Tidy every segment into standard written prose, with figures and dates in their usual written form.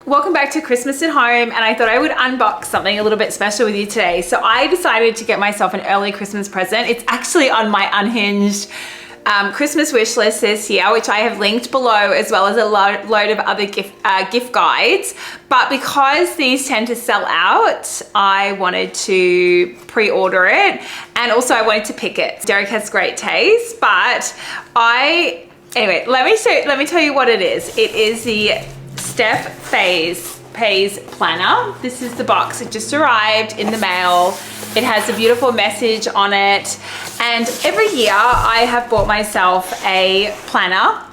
Welcome back to Christmas at Home, and I thought I would unbox something a little bit special with you today. So I decided to get myself an early Christmas present. It's actually on my Unhinged Christmas wish list this year, which I have linked below, as well as a load of other gift guides. But because these tend to sell out, I wanted to pre-order it, and also I wanted to pick it. Derek has great taste, but anyway, let me tell you what it is. It is the Steph Pase Planner. This is the box. It just arrived in the mail. It has a beautiful message on it. And every year I have bought myself a planner.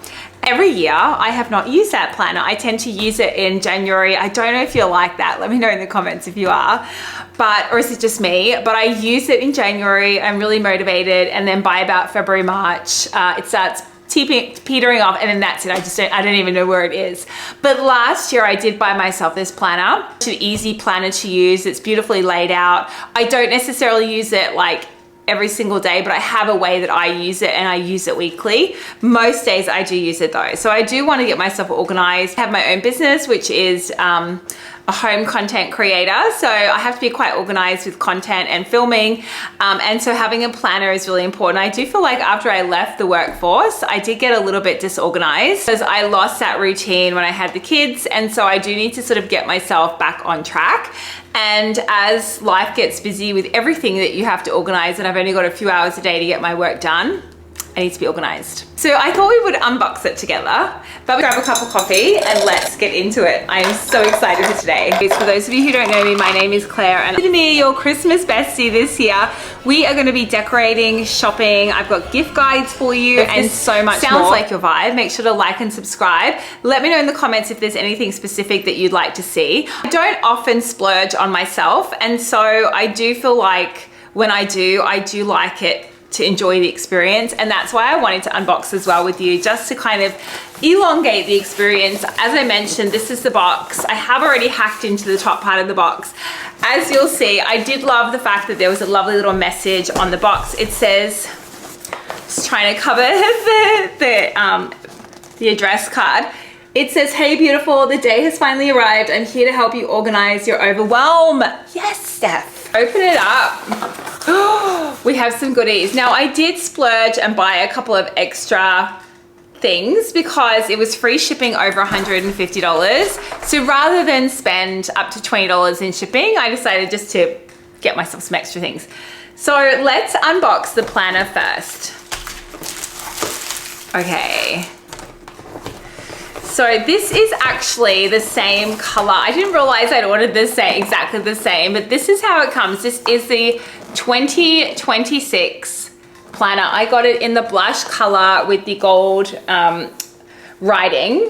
Every year I have not used that planner. I tend to use it in January. I don't know if you're like that. Let me know in the comments if you are. Or is it just me? But I use it in January. I'm really motivated. And then by about February, March, it starts petering off, and then that's it. I don't even know where it is. But last year I did buy myself this planner. It's an easy planner to use. It's beautifully laid out. I don't necessarily use it like every single day, but I have a way that I use it, and I use it weekly. Most days I do use it though. So I do want to get myself organized. I have my own business, which is a home content creator. So I have to be quite organized with content and filming. And so having a planner is really important. I do feel like after I left the workforce, I did get a little bit disorganized because I lost that routine when I had the kids. And so I do need to sort of get myself back on track. And as life gets busy with everything that you have to organize, and I've only got a few hours a day to get my work done, I need to be organized. So I thought we would unbox it together, but we grab a cup of coffee and let's get into it. I am so excited for today. For those of you who don't know me, my name is Claire, and I'm your Christmas bestie this year. We are going to be decorating, shopping. I've got gift guides for you and so much more. Sounds like your vibe. Make sure to like and subscribe. Let me know in the comments if there's anything specific that you'd like to see. I don't often splurge on myself, and so I do feel like when I do like it to enjoy the experience, and that's why I wanted to unbox as well with you, just to kind of elongate the experience. As I mentioned, this is the box. I have already hacked into the top part of the box. As you'll see, I did love the fact that there was a lovely little message on the box. It says, just trying to cover the address card. It says, "Hey beautiful, the day has finally arrived. I'm here to help you organize your overwhelm." Yes, Steph. Open it up. We have some goodies. Now I did splurge and buy a couple of extra things because it was free shipping over $150. So rather than spend up to $20 in shipping, I decided just to get myself some extra things. So let's unbox the planner first. Okay. So this is actually the same color. I didn't realize I'd ordered exactly the same, but this is how it comes. This is the 2026 planner. I got it in the blush color with the gold writing,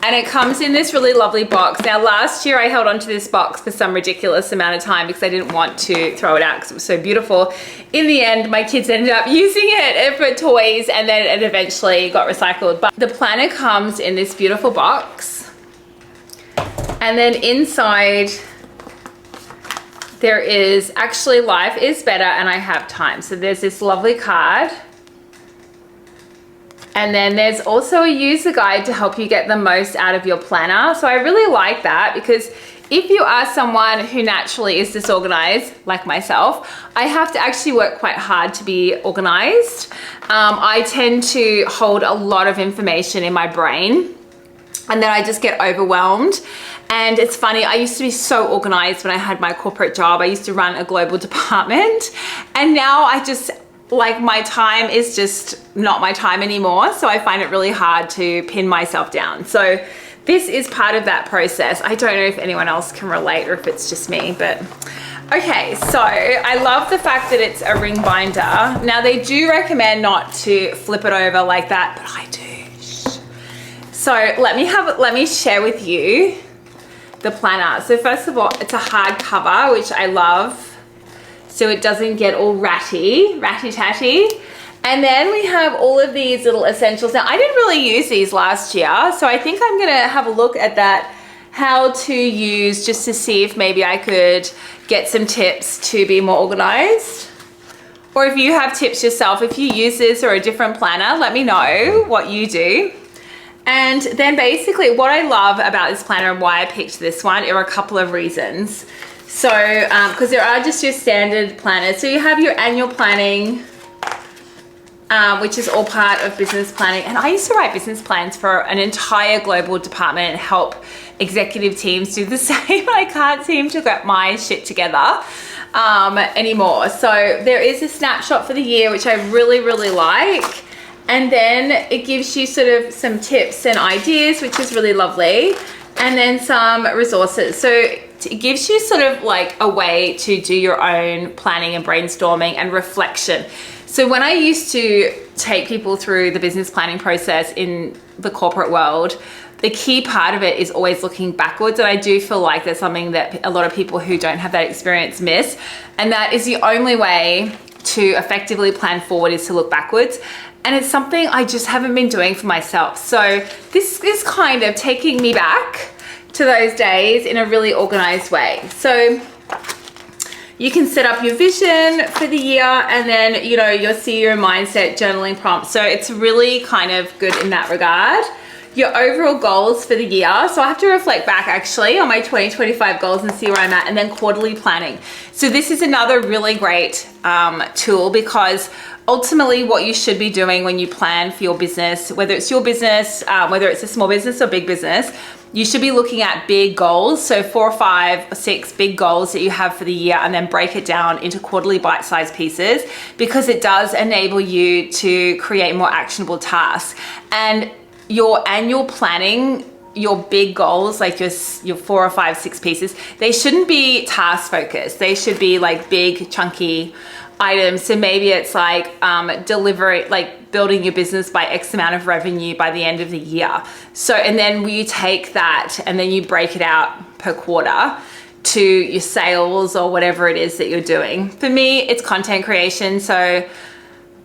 and it comes in this really lovely box. Now last year I held onto this box for some ridiculous amount of time because I didn't want to throw it out because it was so beautiful. In the end, my kids ended up using it for toys, and then it eventually got recycled. But the planner comes in this beautiful box, and then inside there is actually "Life is better and I have time." So there's this lovely card. And then there's also a user guide to help you get the most out of your planner. So I really like that, because if you are someone who naturally is disorganized, like myself, I have to actually work quite hard to be organized. I tend to hold a lot of information in my brain, and then I just get overwhelmed. And it's funny, I used to be so organized when I had my corporate job. I used to run a global department, and now I just, like, my time is just not my time anymore. So I find it really hard to pin myself down. So this is part of that process. I don't know if anyone else can relate or if it's just me, but okay. So I love the fact that it's a ring binder. Now they do recommend not to flip it over like that, but I do. So let me share with you the planner. So first of all, it's a hard cover, which I love, so it doesn't get all ratty-tatty. And then we have all of these little essentials. Now I didn't really use these last year, so I think I'm gonna have a look at that, how to use, just to see if maybe I could get some tips to be more organized. Or if you have tips yourself, if you use this or a different planner, let me know what you do. And then basically what I love about this planner and why I picked this one are a couple of reasons. So, because there are just your standard planners. So you have your annual planning, which is all part of business planning. And I used to write business plans for an entire global department and help executive teams do the same. I can't seem to get my shit together anymore. So there is a snapshot for the year, which I really, really like. And then it gives you sort of some tips and ideas, which is really lovely. And then some resources. So it gives you sort of like a way to do your own planning and brainstorming and reflection. So when I used to take people through the business planning process in the corporate world, the key part of it is always looking backwards. And I do feel like that's something that a lot of people who don't have that experience miss. And that is the only way to effectively plan forward is to look backwards. And it's something I just haven't been doing for myself. So this is kind of taking me back to those days in a really organized way. So you can set up your vision for the year, and then, you know, you'll see your mindset journaling prompts. So it's really kind of good in that regard. Your overall goals for the year. So I have to reflect back actually on my 2025 goals and see where I'm at, and then quarterly planning. So this is another really great tool, because ultimately what you should be doing when you plan for your business, whether it's your business, whether it's a small business or big business, you should be looking at big goals. So 4 or 5 or 6 big goals that you have for the year, and then break it down into quarterly bite-sized pieces, because it does enable you to create more actionable tasks. And your annual planning, your big goals, like your 4 or 5, 6 pieces, they shouldn't be task focused. They should be like big chunky items. So maybe it's like building your business by X amount of revenue by the end of the year. So, and then you take that and then you break it out per quarter to your sales or whatever it is that you're doing. For me, it's content creation. So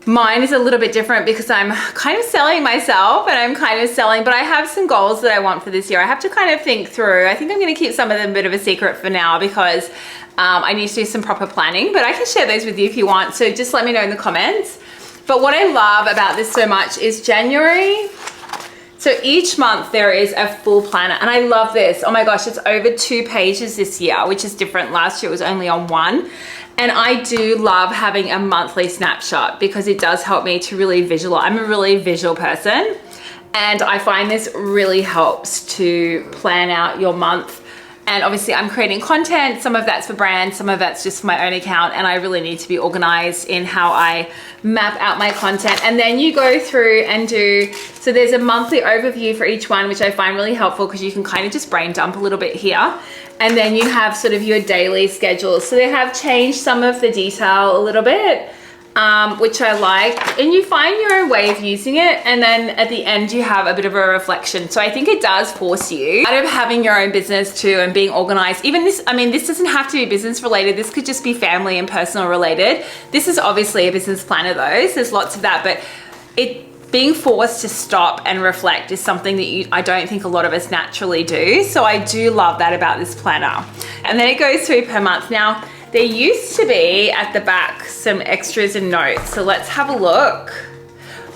mine is a little bit different because I'm kind of selling myself, and I'm kind of selling, but I have some goals that I want for this year. I have to kind of think through. I think I'm going to keep some of them a bit of a secret for now, because I need to do some proper planning, but I can share those with you if you want. So just let me know in the comments. But what I love about this so much is January. So each month there is a full planner, and I love this. Oh my gosh, it's over 2 pages this year, which is different. Last year it was only on 1. And I do love having a monthly snapshot, because it does help me to really visualize. I'm a really visual person, and I find this really helps to plan out your month. And obviously I'm creating content. Some of that's for brands, some of that's just for my own account. And I really need to be organized in how I map out my content. And then you go through and so there's a monthly overview for each one, which I find really helpful, because you can kind of just brain dump a little bit here. And then you have sort of your daily schedule. So they have changed some of the detail a little bit, which I like. And you find your own way of using it. And then at the end, you have a bit of a reflection. So I think it does force you out of having your own business too, and being organized. Even this, I mean, this doesn't have to be business related. This could just be family and personal related. This is obviously a business planner though. So there's lots of that, but being forced to stop and reflect is something that I don't think a lot of us naturally do. So I do love that about this planner. And then it goes through per month. Now, there used to be at the back some extras and notes. So let's have a look.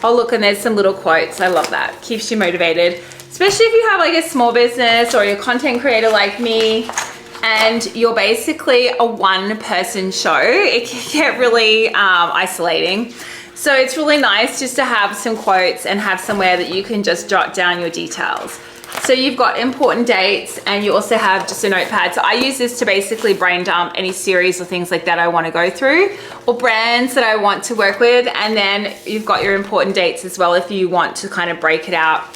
Oh, look, and there's some little quotes. I love that. Keeps you motivated, especially if you have like a small business or you're a content creator like me, and you're basically a one-person show. It can get really isolating. So it's really nice just to have some quotes and have somewhere that you can just jot down your details. So you've got important dates, and you also have just a notepad. So I use this to basically brain dump any series or things like that I want to go through, or brands that I want to work with. And then you've got your important dates as well if you want to kind of break it out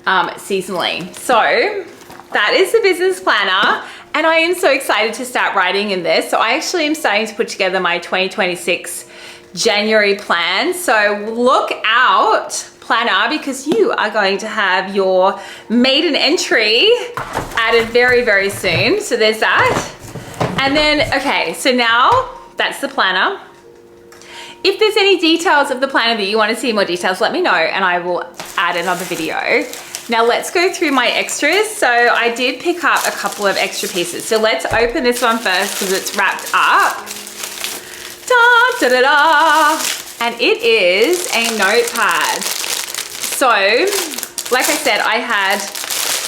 seasonally. So that is the business planner, and I am so excited to start writing in this. So I actually am starting to put together my 2026 January plan. So look out, planner, because you are going to have your maiden entry added very, very soon. So there's that. And then, okay, so now that's the planner. If there's any details of the planner that you want to see more details, let me know and I will add another video. Now let's go through my extras. So I did pick up a couple of extra pieces. So let's open this one first because it's wrapped up. Da, da, da, da. And it is a notepad. So like I said, I had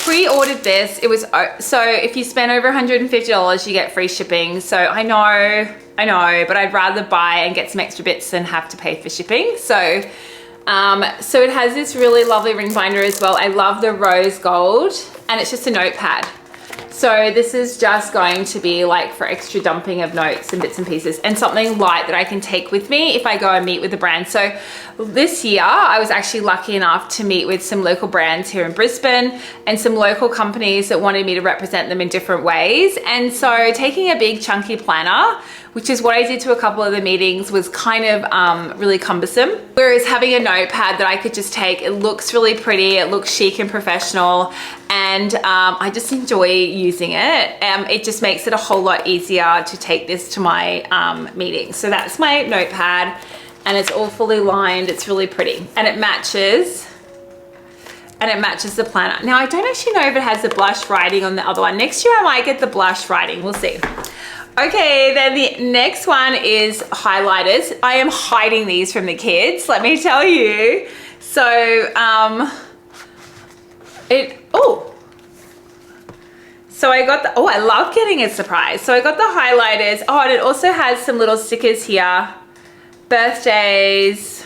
pre-ordered this. It was, so if you spend over $150, you get free shipping. So I know, but I'd rather buy and get some extra bits than have to pay for shipping. So, so it has this really lovely ring binder as well. I love the rose gold, and it's just a notepad. So this is just going to be like for extra dumping of notes and bits and pieces, and something light that I can take with me if I go and meet with the brand. So this year I was actually lucky enough to meet with some local brands here in Brisbane and some local companies that wanted me to represent them in different ways. And so taking a big chunky planner, which is what I did to a couple of the meetings, was kind of really cumbersome. Whereas having a notepad that I could just take, it looks really pretty, it looks chic and professional, and I just enjoy using it. It just makes it a whole lot easier to take this to my meetings. So that's my notepad, and it's all fully lined. It's really pretty, and it matches the planner. Now I don't actually know if it has the blush writing on the other one. Next year I might get the blush writing, we'll see. Okay, then the next one is highlighters. I am hiding these from the kids, let me tell you. So, so I got the, I love getting a surprise. So I got the highlighters. Oh, and it also has some little stickers here. Birthdays,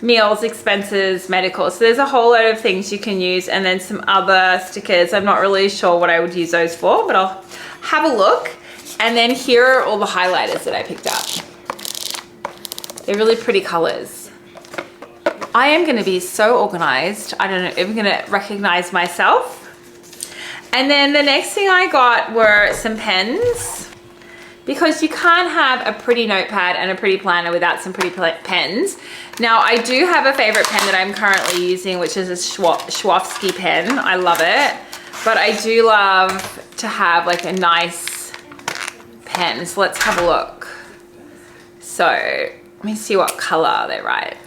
meals, expenses, medical. So there's a whole load of things you can use, and then some other stickers. I'm not really sure what I would use those for, but I'll have a look. And then here are all the highlighters that I picked up. They're really pretty colors. I am gonna be so organized. I don't know if I'm gonna recognize myself. And then the next thing I got were some pens, because you can't have a pretty notepad and a pretty planner without some pretty pens. Now I do have a favorite pen that I'm currently using, which is a Swarovski pen. I love it, but I do love to have like a nice pen. So let's have a look. So let me see what color they write.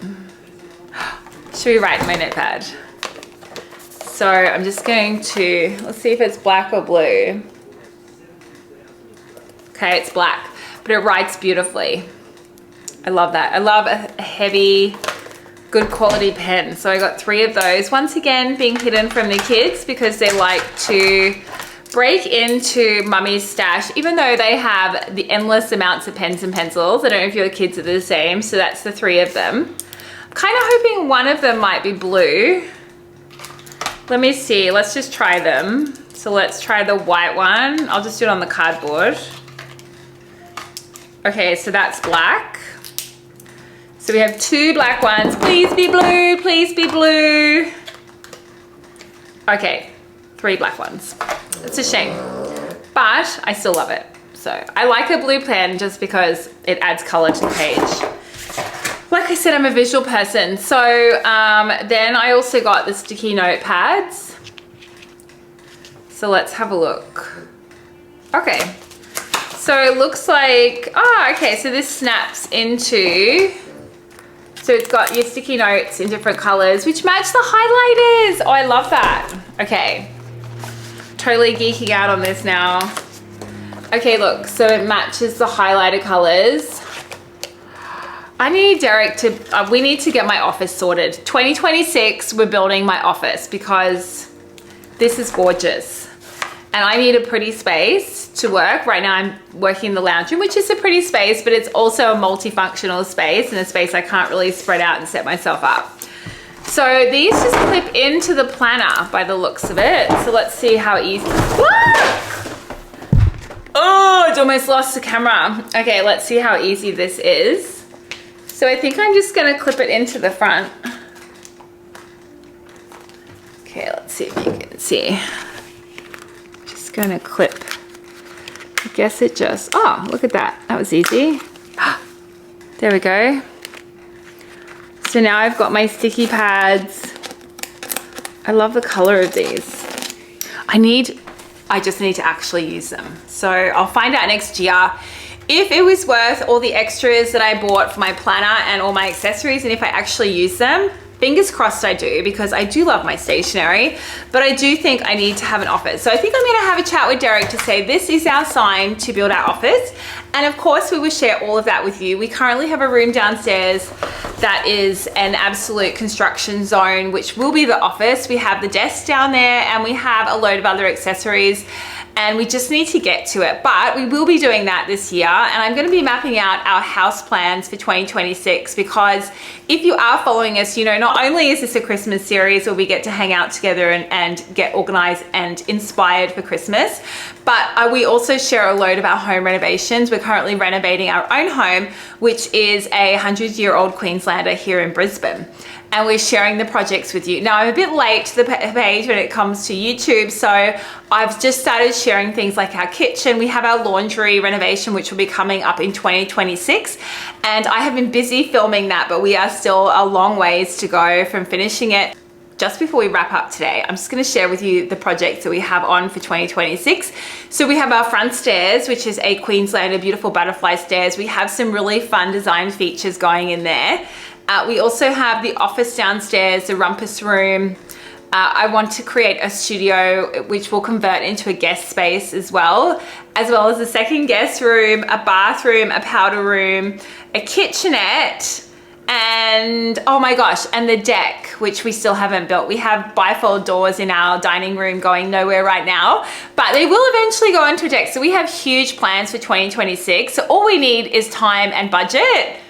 Should we write in my notepad? So I'm just going to, let's see if it's black or blue. Okay, it's black, but it writes beautifully. I love that. I love a heavy, good quality pen. So I got 3 of those. Once again, being hidden from the kids because they like to break into mummy's stash, even though they have the endless amounts of pens and pencils. I don't know if your kids are the same. So that's the 3 of them. I'm kind of hoping one of them might be blue. Let me see, let's just try them. So let's try the white one. I'll just do it on the cardboard. Okay, so that's black. So we have 2 black ones. Please be blue, please be blue. Okay, 3 black ones. It's a shame, but I still love it. So I like a blue pen just because it adds color to the page. Like I said, I'm a visual person. So then I also got the sticky notepads. So let's have a look. Okay, so it looks like, okay, so this snaps into, so it's got your sticky notes in different colors, which match the highlighters. Oh, I love that. Okay, totally geeking out on this now. Okay, look, so it matches the highlighter colors. I need Derek to, we need to get my office sorted. 2026, we're building my office because this is gorgeous. And I need a pretty space to work. Right now I'm working in the lounge room, which is a pretty space, but it's also a multifunctional space and a space I can't really spread out and set myself up. So these just clip into the planner by the looks of it. So let's see how easy. Oh, I almost lost the camera. Okay, let's see how easy this is. So I think I'm just gonna clip it into the front. Okay, let's see if you can see. Just gonna clip. I guess it just, oh, look at that. That was easy. There we go. So now I've got my sticky pads. I love the color of these. I just need to actually use them. So I'll find out next year if it was worth all the extras that I bought for my planner and all my accessories, and if I actually use them. Fingers crossed I do, because I do love my stationery, but I do think I need to have an office. So I think I'm gonna have a chat with Derek to say this is our sign to build our office. And of course we will share all of that with you. We currently have a room downstairs that is an absolute construction zone, which will be the office. We have the desk down there and we have a load of other accessories, and we just need to get to it. But we will be doing that this year, and I'm going to be mapping out our house plans for 2026, because if you are following us, you know, not only is this a Christmas series where we get to hang out together and get organized and inspired for Christmas, but we also share a load of our home renovations. We're currently renovating our own home, which is a 100-year-old Queenslander here in Brisbane. And we're sharing the projects with you. Now, I'm a bit late to the page when it comes to YouTube, so I've just started sharing things like our kitchen. We have our laundry renovation, which will be coming up in 2026. And I have been busy filming that, but we are still a long ways to go from finishing it. Just before we wrap up today, I'm just going to share with you the projects that we have on for 2026. So we have our front stairs, which is a Queenslander beautiful butterfly stairs. We have some really fun design features going in there. We also have the office downstairs, the rumpus room. I want to create a studio which will convert into a guest space as well as a second guest room, a bathroom, a powder room, a kitchenette, and oh my gosh, and the deck, which we still haven't built. We have bifold doors in our dining room going nowhere right now, but they will eventually go into a deck. So we have huge plans for 2026. So all we need is time and budget.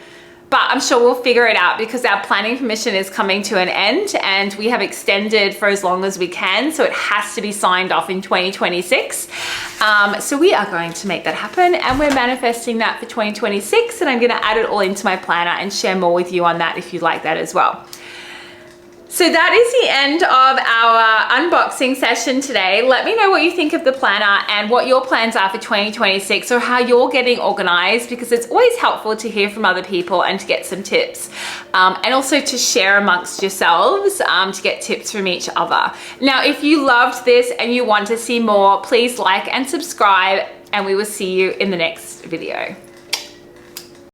But I'm sure we'll figure it out, because our planning permission is coming to an end and we have extended for as long as we can. So it has to be signed off in 2026. So we are going to make that happen, and we're manifesting that for 2026. And I'm going to add it all into my planner and share more with you on that if you'd like that as well. So that is the end of our unboxing session today. Let me know what you think of the planner and what your plans are for 2026, or how you're getting organized, because it's always helpful to hear from other people and to get some tips, and also to share amongst yourselves, to get tips from each other. Now, if you loved this and you want to see more, please like and subscribe, and we will see you in the next video.